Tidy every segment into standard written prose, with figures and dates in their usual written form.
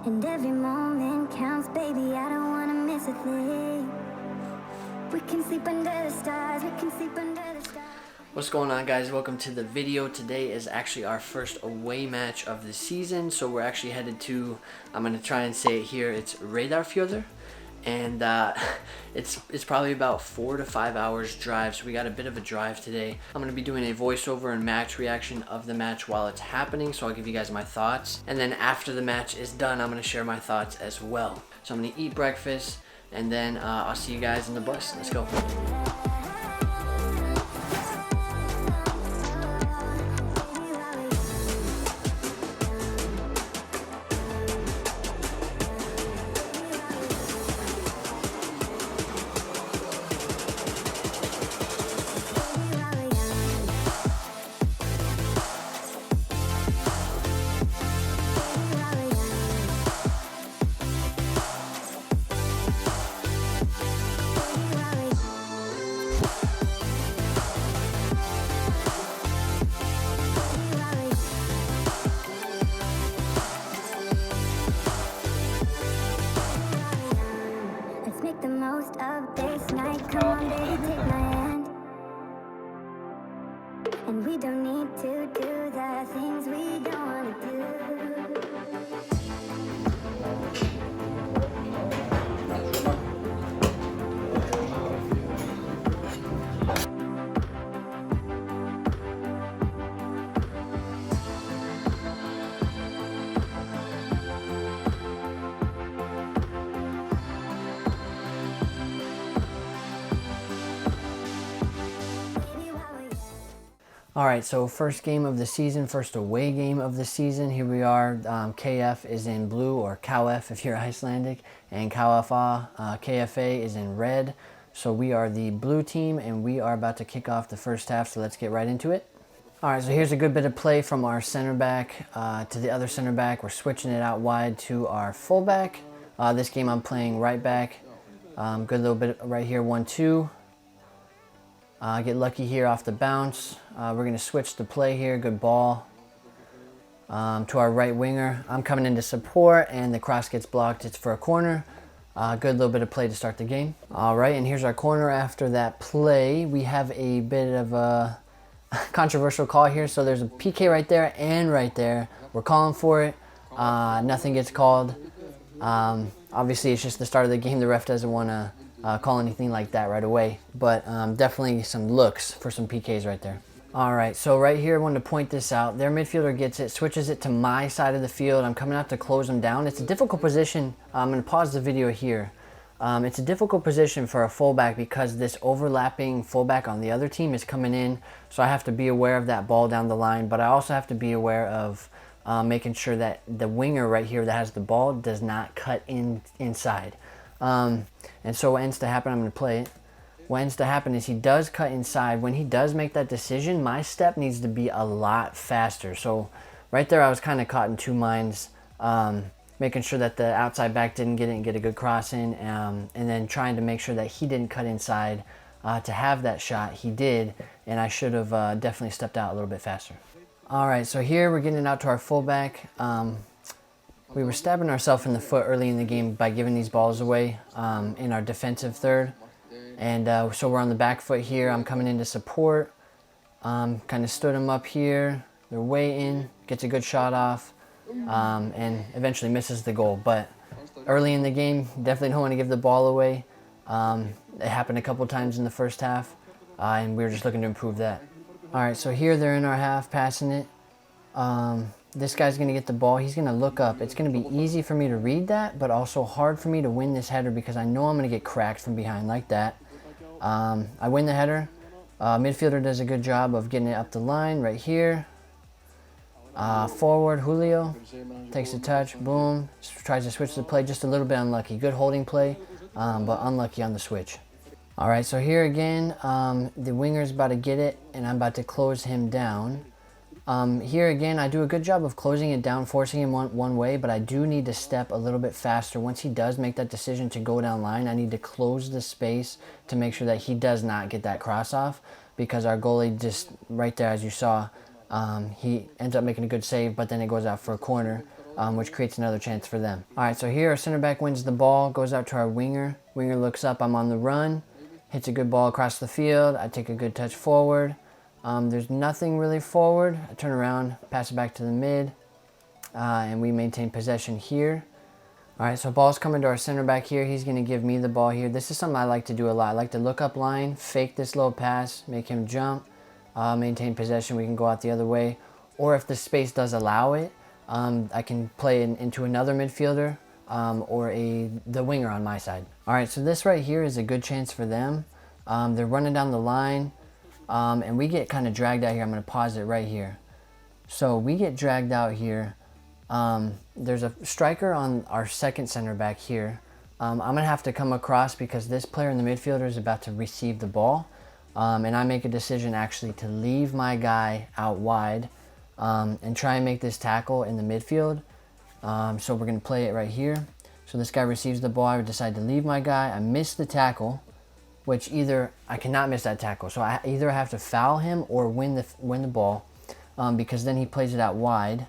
And every moment counts, baby, I don't wanna miss a thing. We can sleep under the stars, we can sleep under the stars. What's going on, guys? Welcome to the video. Today is actually our first away match of the season, so we're actually headed to, I'm going to try and say it here, it's Reyðarfjörður, and it's probably about 4 to 5 hours drive, so we got a bit of a drive today. I'm going to be doing a voiceover and match reaction of the match while it's happening, so I'll give you guys my thoughts, and then after the match is done, I'm going to share my thoughts as well. So I'm going to eat breakfast, and then I'll see you guys in the bus. Let's go. The most of this night, come on baby, take my hand. And we don't need to do the things we don't want to do. All right, so first game of the season, first away game of the season. Here we are. KF is in blue, or KF if you're Icelandic, and KFA is in red. So we are the blue team, and we are about to kick off the first half, so let's get right into it. All right, so here's a good bit of play from our center back to the other center back. We're switching it out wide to our fullback. This game I'm playing right back. Good little bit right here, 1-2. Get lucky here off the bounce. We're going to switch the play here. Good ball to our right winger. I'm coming in to support, and the cross gets blocked. It's for a corner. Good little bit of play to start the game. All right, and here's our corner after that play. We have a bit of a controversial call here. So there's a PK right there and right there. We're calling for it. Nothing gets called. Obviously, it's just the start of the game. The ref doesn't want to call anything like that right away, but definitely some looks for some PKs right there. All right, so right here, I wanted to point this out. Their midfielder gets it, switches it to my side of the field. I'm coming out to close them down. It's a difficult position. I'm going to pause the video here. It's a difficult position for a fullback because this overlapping fullback on the other team is coming in, so I have to be aware of that ball down the line, but I also have to be aware of making sure that the winger right here that has the ball does not cut inside. And so what ends to happen, I'm going to play it. What ends to happen is he does cut inside. When he does make that decision, my step needs to be a lot faster. So right there, I was kind of caught in two minds, making sure that the outside back didn't get it and get a good cross in, and then trying to make sure that he didn't cut inside to have that shot. He did, and I should have definitely stepped out a little bit faster. All right, so here we're getting it out to our fullback. We were stabbing ourselves in the foot early in the game by giving these balls away in our defensive third. And so we're on the back foot here. I'm coming in to support. Kind of stood him up here. They're waiting. Gets a good shot off. And eventually misses the goal. But early in the game, definitely don't want to give the ball away. It happened a couple times in the first half. And we were just looking to improve that. All right, so here they're in our half, passing it. This guy's going to get the ball. He's going to look up. It's going to be easy for me to read that, but also hard for me to win this header because I know I'm going to get cracked from behind like that. I win the header. Midfielder does a good job of getting it up the line right here. Forward, Julio takes a touch. Boom. Tries to switch the play. Just a little bit unlucky. Good holding play, but unlucky on the switch. All right, so here again, the winger's about to get it, and I'm about to close him down. Here again, I do a good job of closing it down, forcing him one way, but I do need to step a little bit faster. Once he does make that decision to go down line, I need to close the space to make sure that he does not get that cross off, because our goalie just right there, as you saw, he ends up making a good save, but then it goes out for a corner. which creates another chance for them. All right, so here our center back wins the ball, goes out to our winger. Winger looks up, I'm on the run, hits a good ball across the field. I take a good touch forward. There's nothing really forward. I turn around, pass it back to the mid, and we maintain possession here. All right, so ball's coming to our center back here. He's going to give me the ball here. This is something I like to do a lot. I like to look up line, fake this little pass, make him jump, maintain possession. We can go out the other way. Or if the space does allow it, I can play into another midfielder or the winger on my side. All right, so this right here is a good chance for them. They're running down the line, and we get kind of dragged out here. I'm going to pause it right here. So we get dragged out here. There's a striker on our second center back here. I'm going to have to come across because this player in the midfielder is about to receive the ball. And I make a decision actually to leave my guy out wide and try and make this tackle in the midfield. So we're going to play it right here. So this guy receives the ball. I decide to leave my guy. I miss the tackle, which I cannot miss that tackle. So I either have to foul him or win the ball because then he plays it out wide.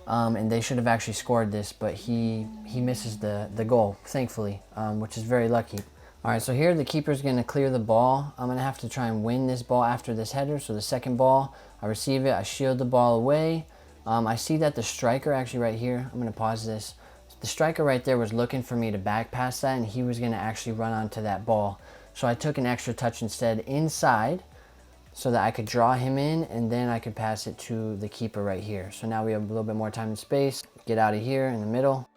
And they should have actually scored this, but he misses the goal, thankfully, which is very lucky. All right, so here the keeper's going to clear the ball. I'm going to have to try and win this ball after this header. So the second ball, I receive it, I shield the ball away. I see that the striker actually right here, I'm going to pause this. The striker right there was looking for me to back pass that, and he was going to actually run onto that ball. So I took an extra touch instead inside, so that I could draw him in, and then I could pass it to the keeper right here. So now we have a little bit more time and space. Get out of here in the middle.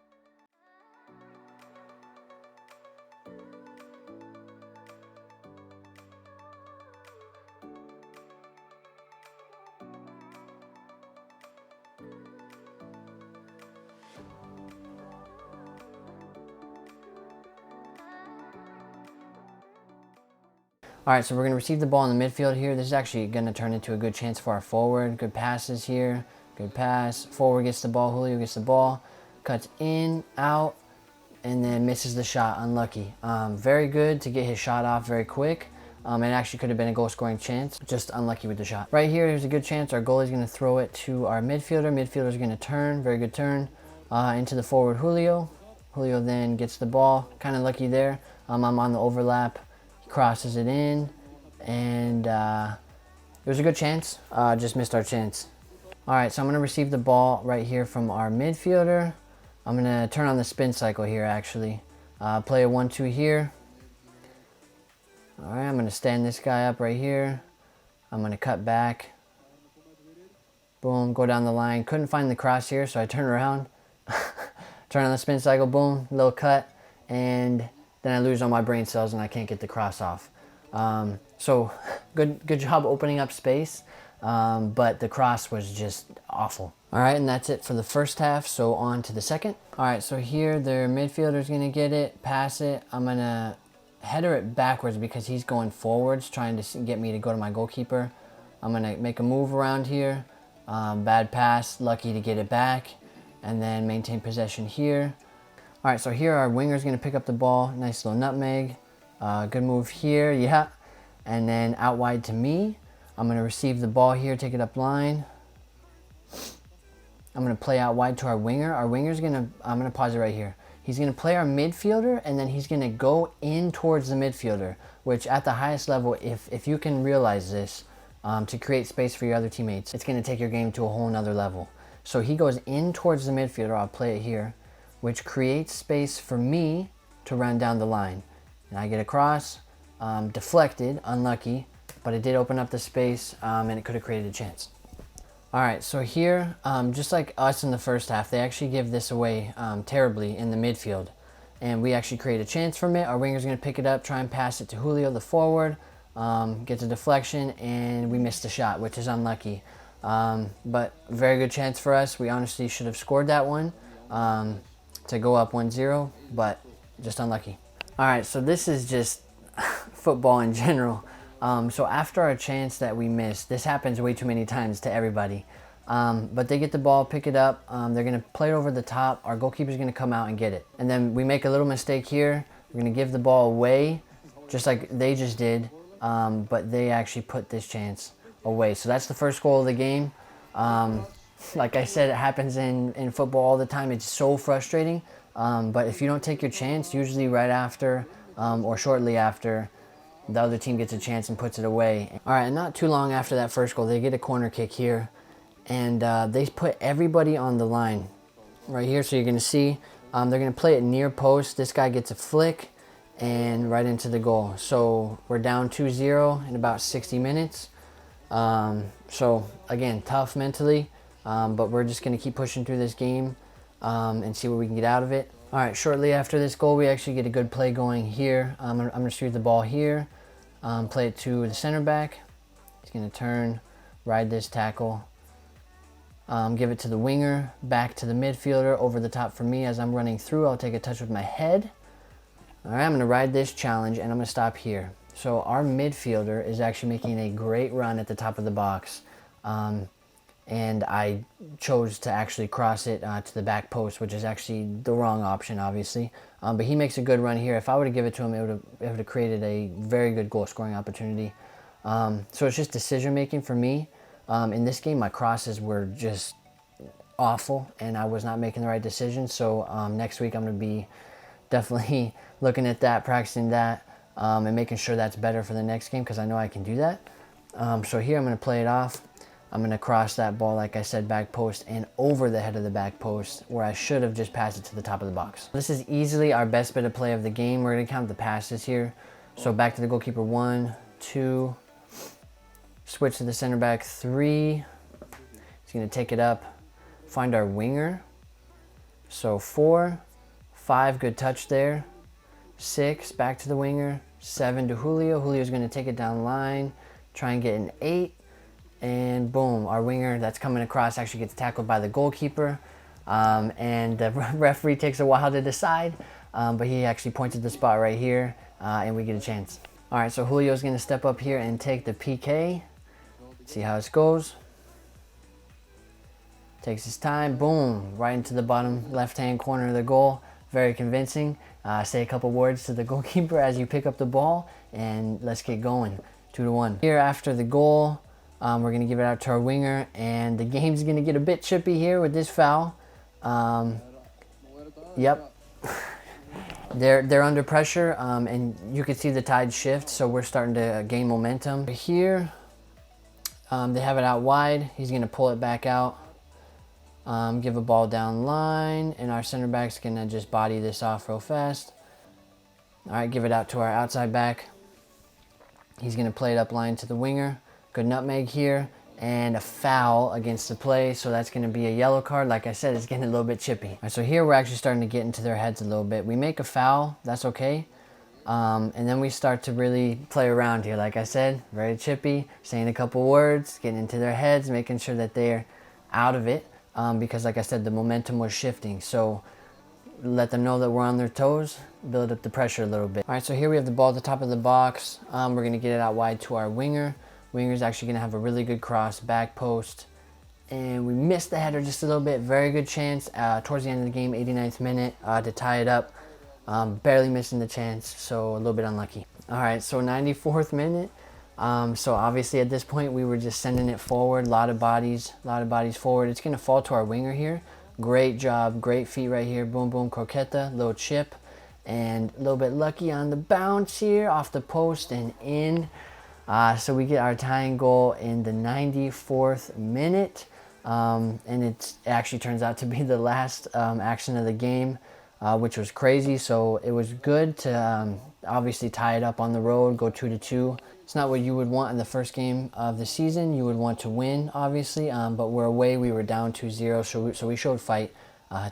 All right, so we're going to receive the ball in the midfield here. This is actually going to turn into a good chance for our forward. Good passes here. Good pass. Forward gets the ball. Julio gets the ball. Cuts in, out, and then misses the shot. Unlucky. Very good to get his shot off very quick. It actually could have been a goal-scoring chance. Just unlucky with the shot. Right here, here's a good chance. Our goalie's going to throw it to our midfielder. Midfielder's going to turn. Very good turn. Into the forward Julio. Julio then gets the ball. Kind of lucky there. I'm on the overlap. Crosses it in, and it was a good chance, just missed our chance. All right, so I'm going to receive the ball right here from our midfielder. I'm going to turn on the spin cycle here actually. Play a 1-2 here. All right, I'm going to stand this guy up right here. I'm going to cut back. Boom, go down the line. Couldn't find the cross here, so I turn around. Turn on the spin cycle, boom, little cut, and then I lose all my brain cells and I can't get the cross off. So good job opening up space, but the cross was just awful. All right, and that's it for the first half, so on to the second. All right, so here their midfielder's gonna get it, pass it. I'm gonna header it backwards because he's going forwards, trying to get me to go to my goalkeeper. I'm gonna make a move around here. Bad pass, lucky to get it back, and then maintain possession here. All right, so here our winger's going to pick up the ball. Nice little nutmeg. Good move here, yeah. And then out wide to me. I'm going to receive the ball here, take it up line. I'm going to play out wide to our winger. Our winger's going to, I'm going to pause it right here. He's going to play our midfielder, and then he's going to go in towards the midfielder, which at the highest level, if you can realize this, to create space for your other teammates, it's going to take your game to a whole nother level. So he goes in towards the midfielder. I'll play it here, which creates space for me to run down the line. And I get across, deflected, unlucky, but it did open up the space, and it could have created a chance. All right, so here, just like us in the first half, they actually give this away terribly in the midfield. And we actually create a chance from it. Our winger's gonna pick it up, try and pass it to Julio, the forward, gets a deflection, and we missed the shot, which is unlucky. But very good chance for us. We honestly should have scored that one. To go up 1-0, but just unlucky. All right, so this is just football in general. So after our chance that we missed, this happens way too many times to everybody. But they get the ball, pick it up. They're going to play it over the top. Our goalkeeper's going to come out and get it. And then we make a little mistake here. We're going to give the ball away, just like they just did. But they actually put this chance away. So that's the first goal of the game. Like I said, it happens in football all the time. It's so frustrating. But if you don't take your chance, usually right after or shortly after, the other team gets a chance and puts it away. All right, and not too long after that first goal, they get a corner kick here. And they put everybody on the line right here. So you're going to see they're going to play it near post. This guy gets a flick and right into the goal. So we're down 2-0 in about 60 minutes. So again, tough mentally, but we're just going to keep pushing through this game and see what we can get out of it. All right, shortly after this goal, we actually get a good play going here. I'm going to shoot the ball here, play it to the center back. He's going to turn, ride this tackle, give it to the winger, back to the midfielder, over the top for me. As I'm running through, I'll take a touch with my head. All right, I'm going to ride this challenge, and I'm going to stop here. So our midfielder is actually making a great run at the top of the box. And I chose to actually cross it to the back post, which is actually the wrong option, obviously. But he makes a good run here. If I would have given it to him, it would have created a very good goal-scoring opportunity. So it's just decision-making for me. In this game, my crosses were just awful, and I was not making the right decisions. So next week, I'm going to be definitely looking at that, practicing that, and making sure that's better for the next game, because I know I can do that. So here, I'm going to play it off. I'm going to cross that ball, like I said, back post and over the head of the back post, where I should have just passed it to the top of the box. This is easily our best bit of play of the game. We're going to count the passes here. So back to the goalkeeper, 1, 2, switch to the center back, 3. He's going to take it up, find our winger. So 4, 5, good touch there. 6, back to the winger. 7 to Julio. Julio's going to take it down the line, try and get an 8. And boom, our winger that's coming across actually gets tackled by the goalkeeper. And the referee takes a while to decide, but he actually pointed the spot right here, and we get a chance. All right, so Julio's going to step up here and take the PK. See how this goes. Takes his time, boom, right into the bottom left-hand corner of the goal. Very convincing. Say a couple words to the goalkeeper as you pick up the ball, and let's get going. 2-1. Here after the goal, we're going to give it out to our winger, and the game's going to get a bit chippy here with this foul. Yep. They're under pressure, and you can see the tide shift, so we're starting to gain momentum. Here, they have it out wide. He's going to pull it back out, give a ball down line, and our center back's going to just body this off real fast. All right, give it out to our outside back. He's going to play it up line to the winger. Good nutmeg here, and a foul against the play, so that's going to be a yellow card. Like I said, it's getting a little bit chippy. All right, so here we're actually starting to get into their heads a little bit. We make a foul, that's okay, and then we start to really play around here. Like I said, very chippy, saying a couple words, getting into their heads, making sure that they're out of it, because like I said, the momentum was shifting. So let them know that we're on their toes, build up the pressure a little bit. All right, so here we have the ball at the top of the box. We're going to get it out wide to our winger. Winger's actually going to have a really good cross, back post. And we missed the header just a little bit. Very good chance towards the end of the game, 89th minute, to tie it up. Barely missing the chance, so a little bit unlucky. All right, so 94th minute. So obviously at this point, we were just sending it forward. A lot of bodies forward. It's going to fall to our winger here. Great job, great feet right here. Boom, boom, croqueta, little chip. And a little bit lucky on the bounce here, off the post and in. So we get our tying goal in the 94th minute, and it actually turns out to be the last action of the game, which was crazy. So it was good to obviously tie it up on the road, go 2-2. It's not what you would want in the first game of the season. You would want to win, obviously, but we're away. We were down 2-0, so we showed fight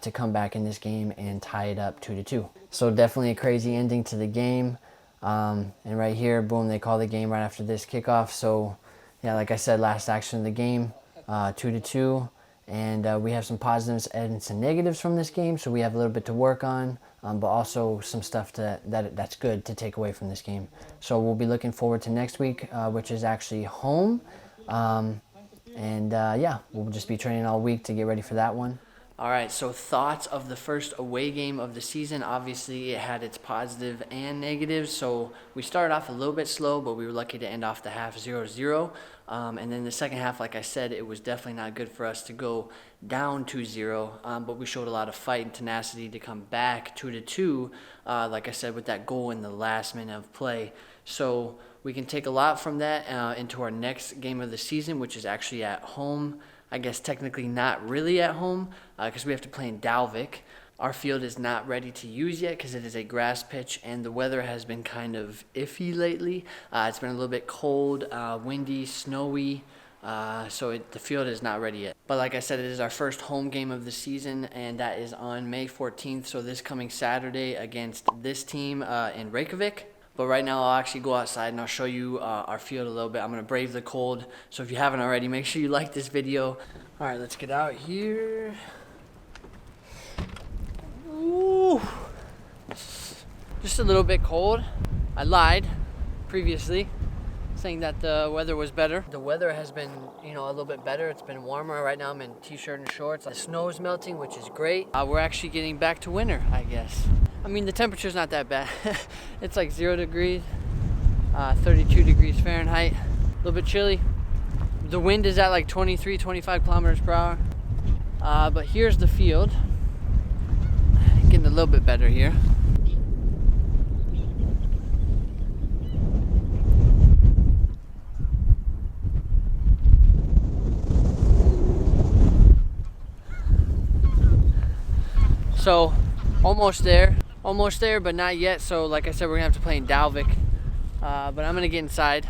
to come back in this game and tie it up 2-2. So definitely a crazy ending to the game. And right here, boom, they call the game right after this kickoff. So, yeah, like I said, last action of the game, 2-2. And we have some positives and some negatives from this game. So we have a little bit to work on, but also some stuff that's good to take away from this game. So we'll be looking forward to next week, which is actually home. Yeah, we'll just be training all week to get ready for that one. All right, so thoughts of the first away game of the season. Obviously, it had its positive and negatives. So we started off a little bit slow, but we were lucky to end off the half 0-0. And then the second half, like I said, it was definitely not good for us to go down 2-0. But we showed a lot of fight and tenacity to come back 2-2, like I said, with that goal in the last minute of play. So we can take a lot from that into our next game of the season, which is actually at home. I guess technically not really at home because we have to play in Dalvik. Our field is not ready to use yet because it is a grass pitch and the weather has been kind of iffy lately. It's been a little bit cold, windy, snowy, so the field is not ready yet. But like I said, it is our first home game of the season, and that is on May 14th, so this coming Saturday against this team in Reykjavik. But right now, I'll actually go outside and I'll show you our field a little bit. I'm going to brave the cold. So if you haven't already, make sure you like this video. All right, let's get out here. Ooh. Just a little bit cold. I lied previously, saying that the weather was better. The weather has been, a little bit better. It's been warmer. Right now I'm in t-shirt and shorts. The snow is melting, which is great. We're actually getting back to winter, I guess. I mean, the temperature's not that bad. It's like 0 degrees, 32 degrees Fahrenheit. A little bit chilly. The wind is at like 23, 25 kilometers per hour. But here's the field. Getting a little bit better here. So, almost there, but not yet. So, like I said, we're gonna have to play in Dalvik. But I'm gonna get inside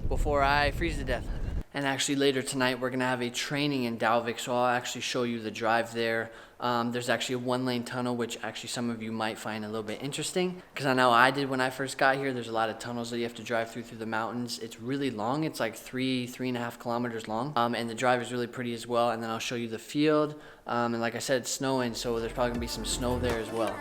before I freeze to death. And actually later tonight, we're gonna have a training in Dalvik, so I'll actually show you the drive there. There's actually a 1-lane tunnel, which actually some of you might find a little bit interesting, because I know I did when I first got here. There's a lot of tunnels that you have to drive through the mountains. It's really long. It's like 3.5 kilometers long, and the drive is really pretty as well. And then I'll show you the field, and like I said, it's snowing, so there's probably gonna be some snow there as well.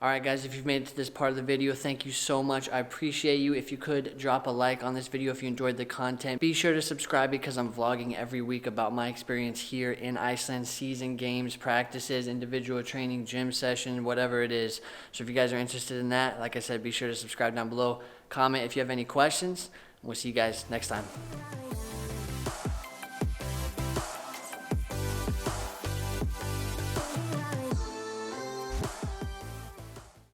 All right, guys, if you've made it to this part of the video, thank you so much. I appreciate you. If you could drop a like on this video if you enjoyed the content. Be sure to subscribe because I'm vlogging every week about my experience here in Iceland, season games, practices, individual training, gym session, whatever it is. So if you guys are interested in that, like I said, be sure to subscribe down below. Comment if you have any questions. We'll see you guys next time.